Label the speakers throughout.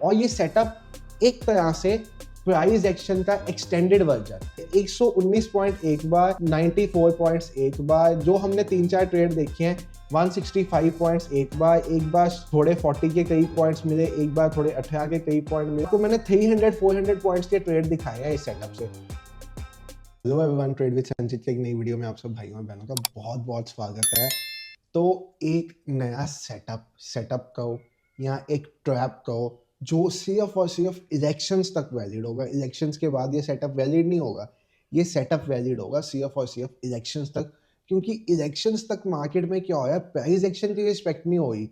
Speaker 1: और ये सेटअप एक तरह से प्राइस एक्शन का एक्सटेंडेड वर्जन, 119 पॉइंट एक बार, 94 पॉइंट्स एक बार, जो हमने 3-4 ट्रेड देखे हैं 165 पॉइंट्स एक बार थोड़े 40 के करीब पॉइंट्स मिले, एक बार थोड़े 18 के करीब पॉइंट मिले। तो मैंने 300-400 पॉइंट्स के ट्रेड दिखाए हैं इस सेटअप से। हेलो एवरीवन, ट्रेड विद संचित की एक नई वीडियो में आप सब भाइयों और बहनों का बहुत बहुत स्वागत है। तो एक नया सेटअप कहो या एक ट्रैप कहो जो सिर्फ और सिर्फ इलेक्शंस तक वैलिड होगा। इलेक्शंस के बाद ये सेटअप वैलिड नहीं होगा, ये सेटअप वैलिड होगा सिर्फ और सिर्फ इलेक्शंस तक, क्योंकि इलेक्शंस तक मार्केट में क्या हो रहा है, प्राइस एक्शन की रिस्पेक्ट नहीं हो रही,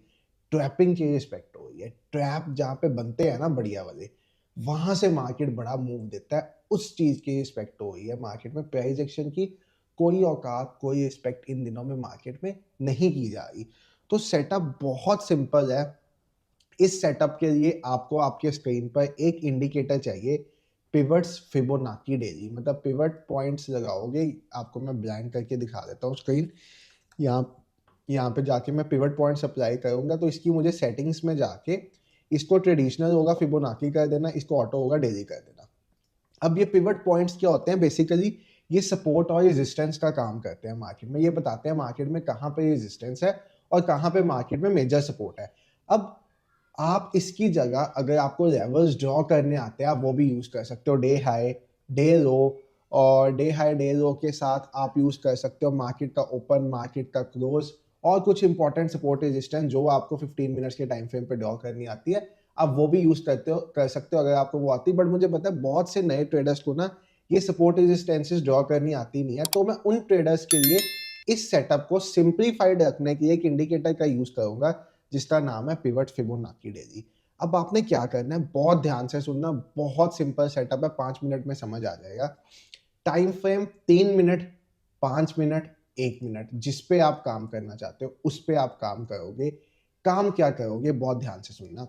Speaker 1: ट्रैपिंग की रिस्पेक्ट हो रही है। ट्रैप जहाँ पे बनते हैं ना बढ़िया वाले, वहां से मार्केट बड़ा मूव देता है, उस चीज की रिस्पेक्ट हो रही है मार्केट में। प्राइस एक्शन की कोई औकात, कोई रिस्पेक्ट इन दिनों में मार्केट में नहीं की जा रही। तो सेटअप बहुत सिंपल है। इस सेटअप के लिए आपको आपके स्क्रीन पर एक इंडिकेटर चाहिए, पिवट्स फिबोनाची डेली, मतलब पिवट पॉइंट्स लगाओगे। आपको मैं ब्लैंक करके दिखा देता हूँ स्क्रीन। यहाँ पे जाके मैं पिवट पॉइंट्स अप्लाई करूँगा, तो इसकी मुझे सेटिंग्स में जाके इसको ट्रेडिशनल होगा फिबोनाची कर देना, इसको ऑटो होगा डेली कर देना। अब ये पिवट पॉइंट्स क्या होते हैं, बेसिकली ये सपोर्ट और रेजिस्टेंस का काम करते हैं मार्केट में। ये बताते हैं मार्केट में कहाँ पे रेजिस्टेंस है और कहाँ पे मार्केट में मेजर सपोर्ट है। अब आप इसकी जगह अगर आपको लेवल्स ड्रॉ करने आते हैं, आप वो भी यूज कर सकते हो। डे हाई, डे लो, और डे हाई डे लो के साथ आप यूज कर सकते हो मार्केट का ओपन, मार्केट का क्लोज, और कुछ इंपॉर्टेंट सपोर्ट रेजिस्टेंस जो आपको 15 मिनट्स के टाइम फ्रेम पे ड्रॉ करनी आती है, आप वो भी यूज कर सकते हो अगर आपको वो आती है। बट मुझे पता है बहुत से नए ट्रेडर्स को ना ये सपोर्ट रेजिस्टेंसेस ड्रॉ करनी आती नहीं है, तो मैं उन ट्रेडर्स के लिए इस सेटअप को सिंप्लीफाइड रखने के लिए एक इंडिकेटर का यूज करूंगा जिसका नाम है पिवट फिबोनाची डेली। अब आपने क्या करना है, बहुत ध्यान से सुनना, बहुत सिंपल सेटअप है, 5 मिनट में समझ आ जाएगा। Time frame 3 minute, 5 minute, 1 minute, जिस पे आप काम करना चाहते हो उस पे आप काम करोगे। काम क्या करोगे, बहुत ध्यान से सुनना।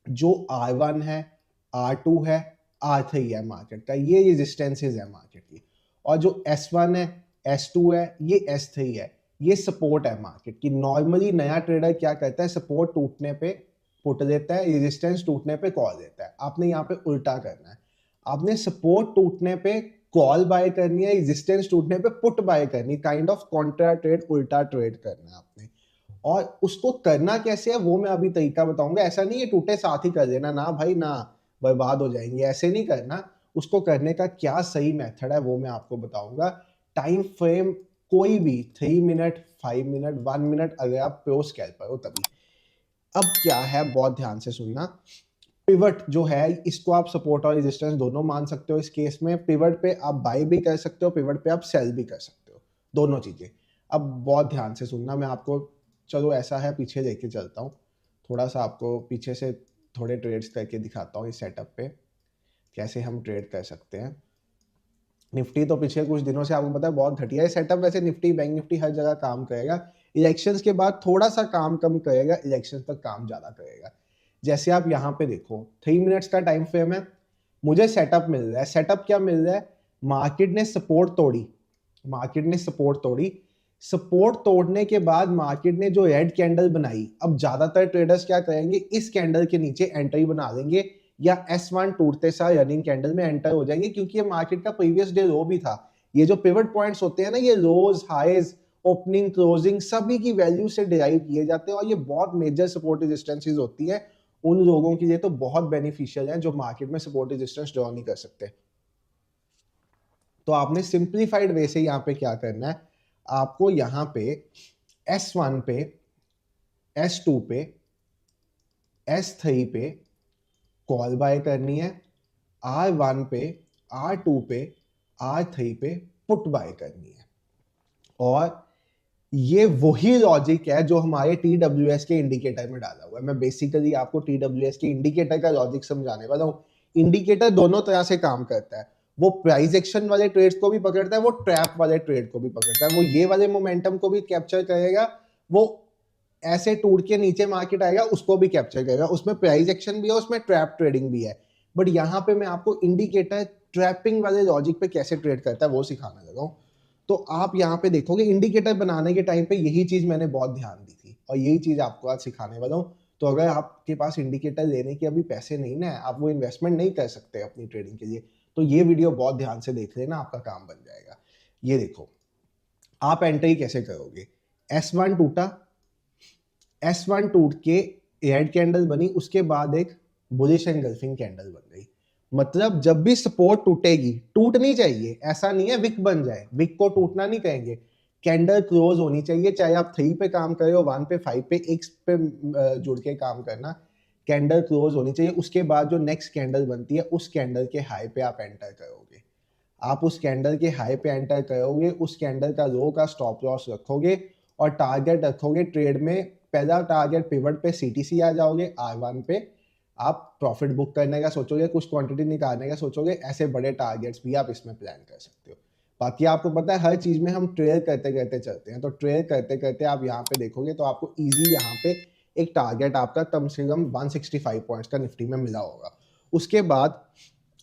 Speaker 1: जो R1 है, R2 है, R3 है मार्केट का, ये रेजिस्टेंसेज है मार्केट की। और जो S1 है, S2 है, ये S3 है, ये सपोर्ट है मार्केट की। नॉर्मली नया ट्रेडर क्या करता है, सपोर्ट टूटने पे पुट देता है, रेजिस्टेंस टूटने पे कॉल देता है। आपने यहाँ पे उल्टा करना है, आपने सपोर्ट टूटने पे कॉल बाय करनी है, रेजिस्टेंस टूटने पे पुट बाय करनी, काइंड ऑफ कॉन्ट्रा ट्रेड, उल्टा ट्रेड करना है आपने। और उसको करना कैसे है वो मैं अभी तरीका बताऊंगा। ऐसा नहीं है टूटे साथ ही कर देना, ना भाई ना, बर्बाद हो जाएंगे, ऐसे नहीं करना। उसको करने का क्या सही मेथड है वो मैं आपको बताऊंगा। टाइम फ्रेम कोई भी 3 मिनट, 5 मिनट, 1 मिनट, अगर आप प्रो स्कैल्पर हो तभी। अब क्या है, बहुत ध्यान से सुनना। पिवट जो है इसको आप सपोर्ट और रेजिस्टेंस दोनों मान सकते हो। इस केस में पिवट पे आप बाय भी कर सकते हो, पिवट पे आप सेल भी कर सकते हो, दोनों चीजें। अब बहुत ध्यान से सुनना, मैं आपको, चलो ऐसा है पीछे लेके चलता हूँ, थोड़ा सा आपको पीछे से थोड़े ट्रेड्स करके दिखाता हूँ इस सेटअप पे कैसे हम ट्रेड कर सकते हैं। निफ्टी तो पिछले कुछ दिनों से आपको पता है बहुत घटिया है सेटअप। वैसे निफ्टी, बैंक निफ्टी हर जगह काम करेगा, इलेक्शंस के बाद थोड़ा सा काम कम करेगा, इलेक्शंस तक काम ज्यादा करेगा। जैसे आप यहाँ पे देखो 3 मिनट्स का टाइम फ्रेम है, मुझे सेटअप मिल रहा है। सेटअप क्या मिल रहा है, मार्केट ने सपोर्ट तोड़ी, मार्केट ने सपोर्ट तोड़ी, सपोर्ट तोड़ने के बाद मार्केट ने जो रेड कैंडल बनाई, अब ज्यादातर ट्रेडर्स क्या करेंगे, इस कैंडल के नीचे एंट्री बना देंगे या S1 टूटते साथ रनिंग कैंडल में एंटर हो जाएंगे, क्योंकि ये मार्केट का प्रीवियस डे लो भी था। ये जो पिवट पॉइंट्स होते हैं ना, ये लोज, हाईज, ओपनिंग, क्लोजिंग सभी की वैल्यू से डिराइव किए जाते हैं, और ये बहुत मेजर सपोर्ट रेजिस्टेंसेस होती है। उन लोगों के लिए तो बहुत बेनिफिशियल है जो मार्केट में सपोर्ट रेजिस्टेंस ड्रॉ नहीं कर सकते। तो आपने सिंप्लीफाइड वे से यहाँ पे क्या करना है, आपको यहाँ पे S1 पे, S2 पे, S3 पे कॉल बाय करनी है, R1 पे, R2 पे, R3 पे पुट बाय करनी है। और ये वही लॉजिक है जो हमारे TWS के इंडिकेटर में डाला हुआ है। मैं बेसिकली आपको TWS के इंडिकेटर का लॉजिक समझाने वाला हूँ। इंडिकेटर दोनों तरह से काम करता है, वो प्राइस एक्शन वाले ट्रेड्स को भी पकड़ता है, वो ट्रैप वाले ट्रेड को भी पकड़ता है। वो ये वाले मोमेंटम को भी कैप्चर करेगा, वो ऐसे टूट के नीचे मार्केट आएगा उसको भी कैप्चर करेगा। उसमें प्राइस एक्शन भी है, उसमें ट्रैप ट्रेडिंग भी है। बट यहाँ पे मैं आपको इंडिकेटर ट्रैपिंग वाले लॉजिक पे कैसे ट्रेड करता है वो सिखाने लगा हूँ। तो आप यहाँ पे देखोगे इंडिकेटर बनाने के टाइम पे यही चीज मैंने बहुत ध्यान दी थी, और यही चीज आपको आज सिखाने वाला हूँ। तो अगर आपके पास इंडिकेटर लेने के अभी पैसे नहीं ना है, आप वो इन्वेस्टमेंट नहीं कर सकते अपनी ट्रेडिंग के लिए, तो ये वीडियो बहुत ध्यान से देख लेना, आपका काम बन जाएगा। ये देखो, आप एंट्री कैसे करोगे, S1 टूटा, S1 टूट के रेड कैंडल बनी, उसके बाद एक बुलिश एंगल्फिंग कैंडल बन गई। मतलब जब भी सपोर्ट टूटेगी, टूटनी चाहिए, ऐसा नहीं है विक बन जाए, विक को टूटना नहीं कहेंगे, कैंडल क्लोज होनी चाहिए, चाहे आप 3 पे काम कर रहे हो, 1 पे, 5 पे, X पे जुड़ के काम करना, कैंडल क्लोज होनी चाहिए। उसके बाद जो नेक्स्ट कैंडल बनती है, उस कैंडल के हाई पे आप एंटर करोगे, आप उस कैंडल के हाई पे एंटर करोगे, उस कैंडल का लो का स्टॉप लॉस रखोगे और टारगेट रखोगे ट्रेड में। पहला टारगेट पिवट पे CTC आ जाओगे, R1 पे आप प्रॉफिट बुक करने का सोचोगे, कुछ क्वांटिटी निकालने का सोचोगे, ऐसे बड़े टारगेट्स भी आप इसमें प्लान कर सकते हो। बाकी आपको पता है हर चीज में हम ट्रेड करते करते चलते हैं, तो ट्रेड करते करते आप यहाँ पे देखोगे तो आपको इजी यहाँ पे एक टारगेट आपका कम से कम 165 पॉइंट्स का निफ्टी में मिला होगा। उसके बाद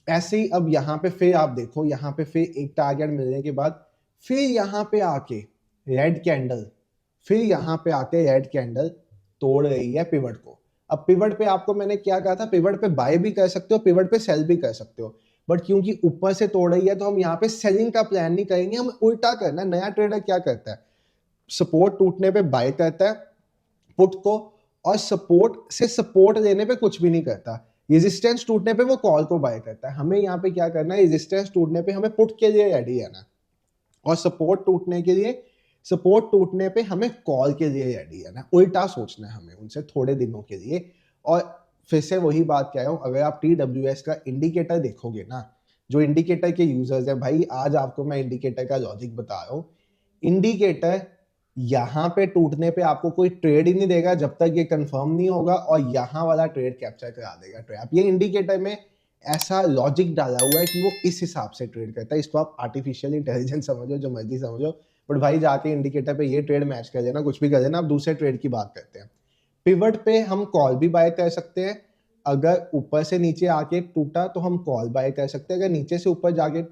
Speaker 1: ऐसे ही अब यहाँ पे फिर आप देखो, यहाँ पे फिर एक टारगेट मिलने के बाद फिर यहाँ पे आके रेड कैंडल, फिर यहाँ पे आके रेड कैंडल तोड़ रही है पिवट को। अब पिवट पे आपको मैंने क्या कहा था, पिवट पे बाय भी कर सकते हो, पिवट पे सेल भी कर सकते हो, बट क्योंकि ऊपर से तोड़ रही है तो हम यहाँ पे सेलिंग का प्लान नहीं करेंगे, हम उल्टा करना है। नया ट्रेडर क्या करता है, सपोर्ट टूटने पे बाय करता है पुट को, और सपोर्ट से सपोर्ट लेने पे कुछ भी नहीं करता, रेजिस्टेंस टूटने पे वो कॉल को बाय करता है। हमें यहाँ पे क्या करना है, रेजिस्टेंस टूटने पे हमें पुट के लिए रेडी रहना, और सपोर्ट टूटने पे हमें कॉल के लिए रेडी रहना। उल्टा सोचना है हमें उनसे थोड़े दिनों के लिए। और फिर से वही बात कह रहा हूँ, अगर आप TWS का इंडिकेटर देखोगे ना, जो इंडिकेटर के यूजर्स है भाई, आज आपको मैं इंडिकेटर का लॉजिक बता रहा हूँ। इंडिकेटर यहाँ पे टूटने पे आपको कोई ट्रेड ही नहीं देगा जब तक ये कंफर्म नहीं होगा, और यहाँ वाला ट्रेड कैप्चर करा देगा ट्रैप। ये इंडिकेटर में ऐसा लॉजिक डाला हुआ है कि वो इस हिसाब से ट्रेड करता है। इसको आप आर्टिफिशियल इंटेलिजेंस समझो, जो मर्जी समझो, बट भाई जाके इंडिकेटर पे ये ट्रेड मैच कर देना, कुछ भी कर देना। आप दूसरे ट्रेड की बात करते हैं। पिवट पे हम कॉल भी बाय कर सकते हैं, अगर ऊपर से नीचे आके टूटा तो हम कॉल बाय कर सकते हैं, अगर नीचे से ऊपर जाके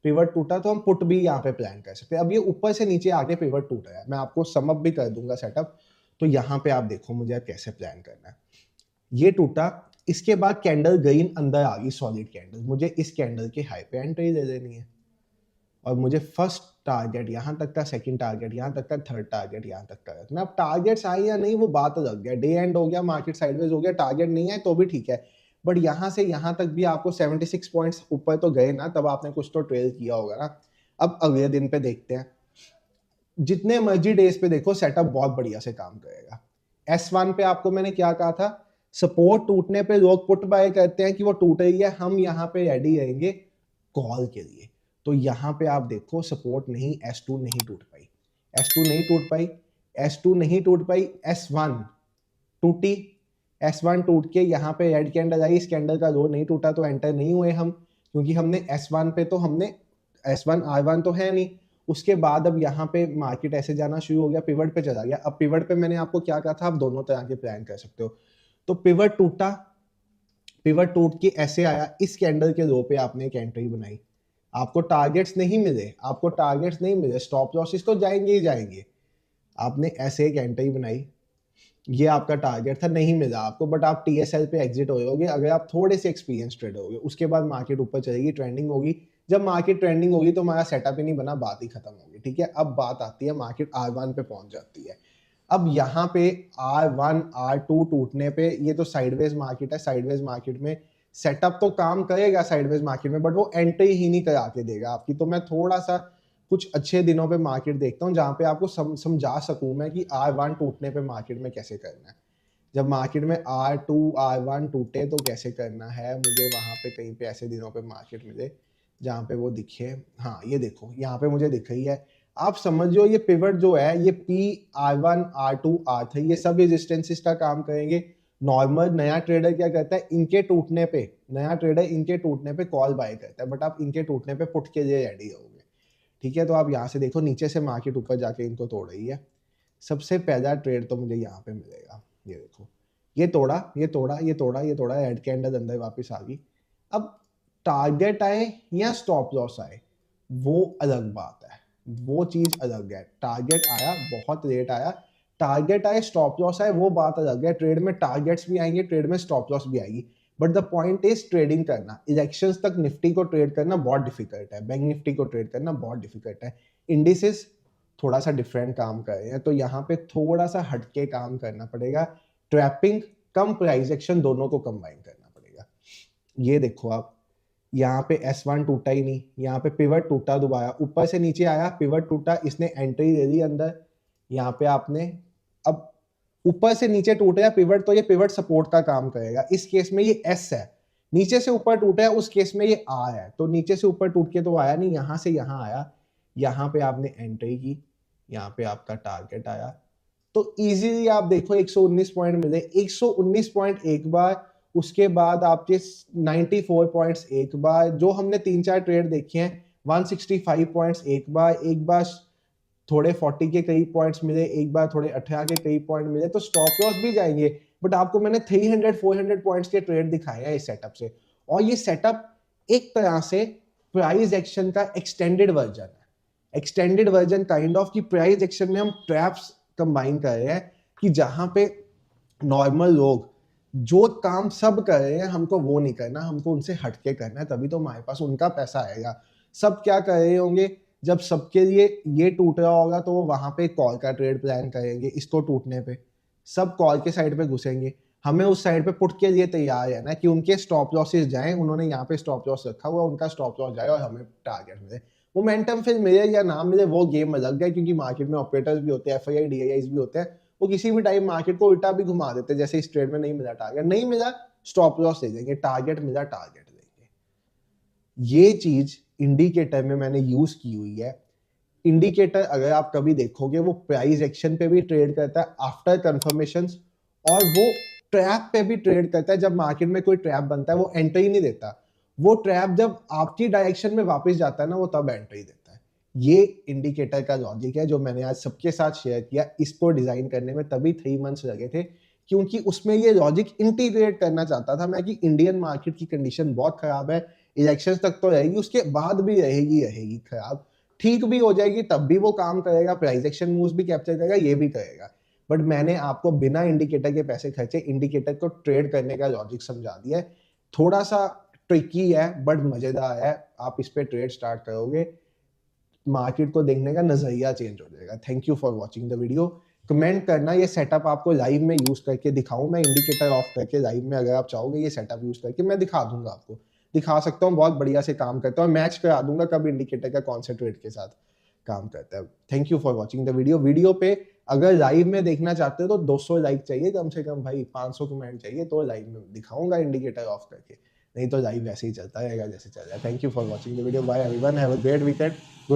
Speaker 1: पिवट टूटा तो हम पुट भी यहाँ पे प्लान कर सकते हैं। अब ये ऊपर से नीचे आके पिवट टूटा है, मैं आपको सम अप भी कर दूंगा सेटअप, तो यहाँ पे आप देखो मुझे अब कैसे प्लान करना है। ये टूटा, इसके बाद कैंडल गई अंदर आ गई, सॉलिड कैंडल, मुझे इस कैंडल के हाई पे एंट्री ले लेनी है, और मुझे फर्स्ट टारगेट यहाँ तक का, सेकंड टारगेट यहाँ तक का, थर्ड टारगेट यहाँ तक का रखना। अब टारगेट्स आए या नहीं वो बात अलग है, डे एंड हो गया, मार्केट साइडवेज हो गया, टारगेट नहीं है तो भी ठीक है, बट यहाँ से यहाँ तक भी आपको 76 पॉइंट्स ऊपर तो गए ना, तब आपने कुछ तो ट्रेड किया होगा ना। अब अगले दिन पे देखते हैं, जितने मर्जी डेज पे देखो सेटअप बहुत बढ़िया से काम करेगा। S1 पे आपको मैंने क्या कहा था, सपोर्ट टूटने पे लोग पुट बाय करते हैं कि वो टूट रही है, हम यहाँ पे रेडी रहेंगे कॉल के लिए। तो यहाँ पे आप देखो सपोर्ट नहीं, S2 नहीं टूट पाई, S2 नहीं टूट पाई, S2 नहीं टूट पाई, S1 टूटी, S1 टूट के यहाँ पे रेड कैंडल आई, इस कैंडल का लो नहीं टूटा तो एंटर नहीं हुए हम, क्योंकि हमने S1 पे तो हमने S1 R1 तो है नहीं। उसके बाद अब यहाँ पे मार्केट ऐसे जाना शुरू हो गया, पिवट पे चला गया। अब पिवट पे मैंने आपको क्या कहा था, आप दोनों तरह के प्लान कर सकते हो। तो पिवट टूटा, पिवट टूट के ऐसे आया, इस कैंडल के लो पे आपने एक एंट्री बनाई, आपको टारगेट्स नहीं मिले, आपको टारगेट्स नहीं मिले, स्टॉप लॉसेस तो जाएंगे ही जाएंगे, आपने ऐसे एक एंट्री बनाई, ये आपका टारगेट था, नहीं मिला आपको, बट आप TSL पे एग्जिट होगे अगर आप थोड़े से एक्सपीरियंस ट्रेडर होगे। उसके बाद मार्केट ऊपर चलेगी, ट्रेंडिंग होगी, जब मार्केट ट्रेंडिंग होगी तो हमारा सेटअप ही नहीं बना, बात ही खत्म होगी, ठीक है। अब बात आती है मार्केट R1 पे पहुंच जाती है। अब यहाँ पे R1 R2 टूटने पे, ये तो साइडवेज मार्केट है, साइडवेज मार्केट में सेटअप तो काम करेगा साइडवेज मार्केट में, बट वो एंट्री ही नहीं करा के देगा आपकी। तो मैं थोड़ा सा कुछ अच्छे दिनों पे मार्केट देखता हूँ जहाँ पे आपको समझा सकूँ मैं कि R1 टूटने पे मार्केट में कैसे करना है, जब मार्केट में R2 R1 टूटे तो कैसे करना है। मुझे वहाँ पे कहीं पे ऐसे दिनों पे मार्केट मिले जहाँ पे वो दिखे, हाँ ये देखो यहाँ पे मुझे दिख रही है, आप समझो ये पिवट जो है, ये P R1 R2 R3 ये सब रेजिस्टेंसेस का काम करेंगे। नॉर्मल नया ट्रेडर क्या करता है, इनके टूटने पे, नया ट्रेडर इनके टूटने पे कॉल बाय करता है, बट आप इनके टूटने पे पुट के लिए रेडी रहोगे, ठीक है। तो आप यहाँ से देखो नीचे से मार्केट ऊपर जाके इनको तोड़ रही है, सबसे पहला ट्रेड तो मुझे यहाँ पे मिलेगा, ये देखो, ये तोड़ा, ये तोड़ा, ये तोड़ा, ये तोड़ा, रेड कैंडल अंदर वापस आ गई। अब टारगेट आए या स्टॉप लॉस आए वो अलग बात है, वो चीज अलग है। टारगेट आया, बहुत लेट आया, टारगेट आए स्टॉप लॉस आए वो बात अलग है, ट्रेड में टारगेट्स भी आएंगे, ट्रेड में स्टॉप लॉस भी आएगी, but the point is trading करना। इलेक्शंस तक निफ्टी को ट्रेड करना बहुत डिफिकल्ट है, बैंक निफ्टी को ट्रेड करना बहुत डिफिकल्ट है। इंडिसेस थोड़ा सा डिफरेंट काम कर रहे हैं, तो यहाँ पे थोड़ा सा हटके काम करना पड़ेगा। ट्रैपिंग कम प्राइस एक्शन दोनों को कंबाइन करना पड़ेगा। ये देखो आप, यहाँ पे S1 टूटा ही नहीं, यहाँ पे पिवट टूटा दोबारा, ऊपर से नीचे आया, पिवट टूटा, इसने एंट्री ले ली अंदर। यहाँ पे आपने अब ऊपर से नीचे टूट गया पिवट, तो ये पिवट सपोर्ट का काम करेगा। इस केस में ये S है, नीचे से ऊपर टूटा है, उस केस में ये R है। तो नीचे से ऊपर टूट के तो आया नहीं, यहाँ से यहाँ आया, यहाँ पे आपने एंट्री की, यहाँ पे आपका टारगेट आया। तो इजीली आप देखो 119 पॉइंट मिले, 119 पॉइंट एक बार, उसके बाद आपके 94 पॉइंट्स एक बार, जो हमने 3-4 ट्रेड देखे हैं 165 पॉइंट्स एक बार थोड़े 40 के करीब पॉइंट्स मिले, एक बार थोड़े 18 के करीब पॉइंट मिले, तो स्टॉप लॉस भी जाएंगे। बट आपको मैंने 300-400 पॉइंट्स के ट्रेड दिखाए हैं इस सेटअप से, और ये सेटअप एक तरह से प्राइस एक्शन का एक्सटेंडेड वर्जन है। एक्सटेंडेड वर्जन काइंड ऑफ, कि प्राइस एक्शन में हम ट्रैप्स कंबाइन कर रहे हैं, कि जहां पे नॉर्मल लोग जो काम सब कर रहे हैं हमको वो नहीं करना, हमको उनसे हटके करना है, तभी तो हमारे पास उनका पैसा आएगा। सब क्या कर रहे होंगे, जब सबके लिए ये टूट रहा होगा तो वो वहां पे कॉल का ट्रेड प्लान करेंगे, इसको टूटने पे सब कॉल के साइड पे घुसेंगे। हमें उस साइड पे पुट के लिए तैयार है ना, कि उनके स्टॉप लॉसेस जाएं, उन्होंने यहाँ पे स्टॉप लॉस रखा हुआ, उनका स्टॉप लॉस जाए और हमें टारगेट मिले। मोमेंटम फिर मिले या ना मिले वो गेम अलग है, क्योंकि मार्केट में ऑपरेटर्स भी होते हैं, FII DIIs भी होते हैं, वो किसी भी टाइम मार्केट को उल्टा भी घुमा देते हैं। जैसे इस ट्रेड में नहीं मिला टारगेट, नहीं मिला स्टॉप लॉस ले जाएंगे, टारगेट मिला टारगेट लेंगे। ये चीज इंडिकेटर में मैंने यूज की हुई है। इंडिकेटर अगर आप कभी देखोगे वो प्राइस एक्शन पे भी ट्रेड करता है आफ्टर कंफर्मेशंस, और वो ट्रैप पे भी ट्रेड करता है। जब मार्केट में कोई ट्रैप बनता है वो एंट्री नहीं देता, वो ट्रैप जब आपकी डायरेक्शन में वापस जाता है ना, वो तब एंट्री देता है। ये इंडिकेटर का लॉजिक है जो मैंने आज सबके साथ शेयर किया। इसको डिजाइन करने में तभी 3 मंथ्स लगे थे, क्योंकि उसमें ये लॉजिक इंटीग्रेट करना चाहता था मैं, कि इंडियन मार्केट की कंडीशन बहुत खराब है, इलेक्शन तक तो रहेगी, उसके बाद भी रहेगी खराब, ठीक भी हो जाएगी तब भी वो काम करेगा, प्राइस एक्शन मूव्स भी कैप्चर करेगा, ये भी करेगा। बट मैंने आपको बिना इंडिकेटर के पैसे खर्चे इंडिकेटर को ट्रेड करने का लॉजिक समझा दिया है। थोड़ा सा ट्रिकी है बट मजेदार है। आप इस पे ट्रेड स्टार्ट करोगे, मार्केट को देखने का नजरिया चेंज हो जाएगा। Thank you for watching the video. Comment करना ये सेटअप आपको लाइव में यूज करके दिखाऊं, मैं इंडिकेटर ऑफ करके लाइव में, अगर आप चाहोगे ये सेटअप यूज करके मैं दिखा दूंगा, आपको दिखा सकता हूँ, बहुत बढ़िया से काम करता है, मैच करा दूंगा कब इंडिकेटर का कौन से ट्रेड के साथ काम करता है। Thank you for watching the video. Video पे अगर लाइव में देखना चाहते हो तो 200 लाइक चाहिए कम से कम भाई, 500 कमेंट चाहिए, तो लाइव में दिखाऊंगा इंडिकेटर ऑफ करके, नहीं तो लाइव वैसे ही चलता रहेगा जैसे चल रहा है। Thank you for watching the video, bye everyone, have a great weekend.